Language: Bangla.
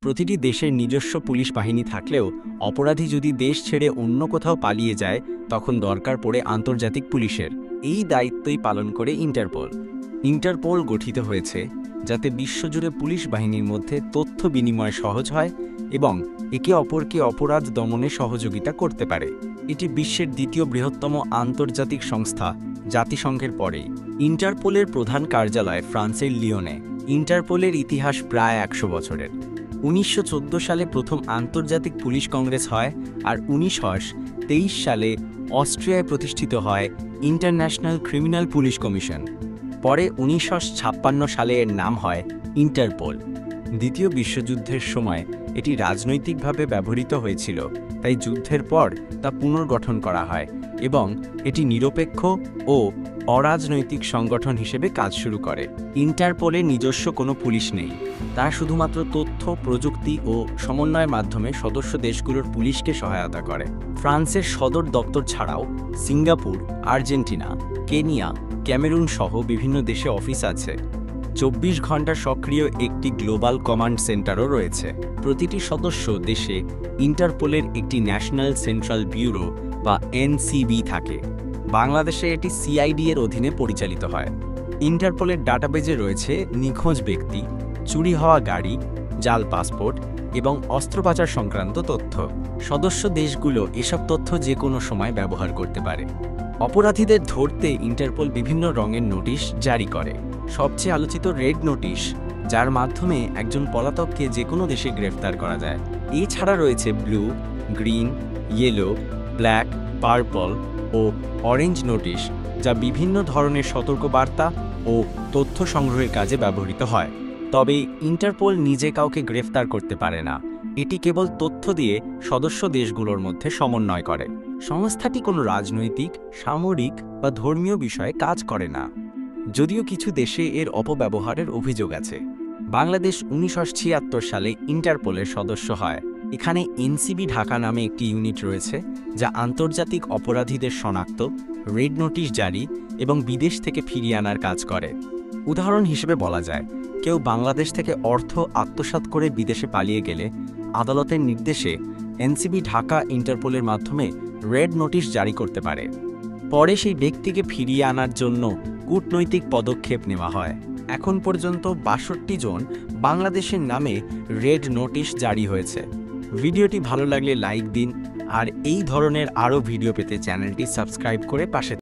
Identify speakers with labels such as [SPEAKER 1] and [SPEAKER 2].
[SPEAKER 1] প্রতিটি দেশের নিজস্ব পুলিশ বাহিনী থাকলেও অপরাধী যদি দেশ ছেড়ে অন্য কোথাও পালিয়ে যায় তখন দরকার পড়ে আন্তর্জাতিক পুলিশের। এই দায়িত্বই পালন করে ইন্টারপোল। ইন্টারপোল গঠিত হয়েছে যাতে বিশ্বজুড়ে পুলিশ বাহিনীর মধ্যে তথ্য বিনিময় সহজ হয় এবং একে অপরকে অপরাধ দমনে সহযোগিতা করতে পারে। এটি বিশ্বের দ্বিতীয় বৃহত্তম আন্তর্জাতিক সংস্থা জাতিসংঘের পরেই। ইন্টারপোলের প্রধান কার্যালয় ফ্রান্সের লিওনে। ইন্টারপোলের ইতিহাস প্রায় 100 বছরের। 1914 সালে প্রথম আন্তর্জাতিক পুলিশ কংগ্রেস হয় আর 1923 সালে অস্ট্রিয়ায় প্রতিষ্ঠিত হয় ইন্টারন্যাশনাল ক্রিমিনাল পুলিশ কমিশন। পরে 1956 সালে এর নাম হয় ইন্টারপোল। দ্বিতীয় বিশ্বযুদ্ধের সময় এটি রাজনৈতিকভাবে ব্যবহৃত হয়েছিল, তাই যুদ্ধের পর তা পুনর্গঠন করা হয় এবং এটি নিরপেক্ষ ও অরাজনৈতিক সংগঠন হিসেবে কাজ শুরু করে। ইন্টারপোলের নিজস্ব কোনো পুলিশ নেই, তারা শুধুমাত্র তথ্য, প্রযুক্তি ও সমন্বয়ের মাধ্যমে সদস্য দেশগুলোর পুলিশকে সহায়তা করে। ফ্রান্সের সদর দপ্তর ছাড়াও সিঙ্গাপুর, আর্জেন্টিনা, কেনিয়া, ক্যামেরুন সহ বিভিন্ন দেশে অফিস আছে। 24 ঘন্টা সক্রিয় একটি গ্লোবাল কমান্ড সেন্টারও রয়েছে। প্রতিটি সদস্য দেশে ইন্টারপোলের একটি ন্যাশনাল সেন্ট্রাল ব্যুরো বা এনসিবি থাকে। বাংলাদেশে এটি সিআইডি এর অধীনে পরিচালিত হয়। ইন্টারপোলের ডাটাবেজে রয়েছে নিখোঁজ ব্যক্তি, চুরি হওয়া গাড়ি, জাল পাসপোর্ট এবং অস্ত্র পাচার সংক্রান্ত তথ্য। সদস্য দেশগুলো এসব তথ্য যে কোনো সময় ব্যবহার করতে পারে। অপরাধীদের ধরতে ইন্টারপোল বিভিন্ন রঙের নোটিশ জারি করে। সবচেয়ে আলোচিত রেড নোটিশ, যার মাধ্যমে একজন পলাতককে যে কোনো দেশে গ্রেফতার করা যায়। এছাড়া রয়েছে blue, green, yellow, black, purple ও অরেঞ্জ নোটিশ, যা বিভিন্ন ধরনের সতর্কবার্তা ও তথ্য সংগ্রহের কাজে ব্যবহৃত হয়। তবে ইন্টারপোল নিজে কাউকে গ্রেফতার করতে পারে না, এটি কেবল তথ্য দিয়ে সদস্য দেশগুলোর মধ্যে সমন্বয় করে। সংস্থাটি কোনো রাজনৈতিক, সামরিক বা ধর্মীয় বিষয়ে কাজ করে না, যদিও কিছু দেশে এর অপব্যবহারের অভিযোগ আছে। বাংলাদেশ 1976 সালে ইন্টারপোলের সদস্য হয়। এখানে এনসিবি ঢাকা নামে একটি ইউনিট রয়েছে, যা আন্তর্জাতিক অপরাধীদের শনাক্ত, রেড নোটিশ জারি এবং বিদেশ থেকে ফিরিয়ে আনার কাজ করে। উদাহরণ হিসেবে বলা যায়, কেউ বাংলাদেশ থেকে অর্থ আত্মসাৎ করে বিদেশে পালিয়ে গেলে আদালতের নির্দেশে এনসিবি ঢাকা ইন্টারপোলের মাধ্যমে রেড নোটিশ জারি করতে পারে। পরে সেই ব্যক্তিকে ফিরিয়ে আনার জন্য কূটনৈতিক পদক্ষেপ নেওয়া হয়। এখন পর্যন্ত 62 জন বাংলাদেশের নামে রেড নোটিশ জারি হয়েছে। ভিডিওটি ভালো লাগলে লাইক দিন আর এই ধরনের আরও ভিডিও পেতে চ্যানেলটি সাবস্ক্রাইব করে পাশে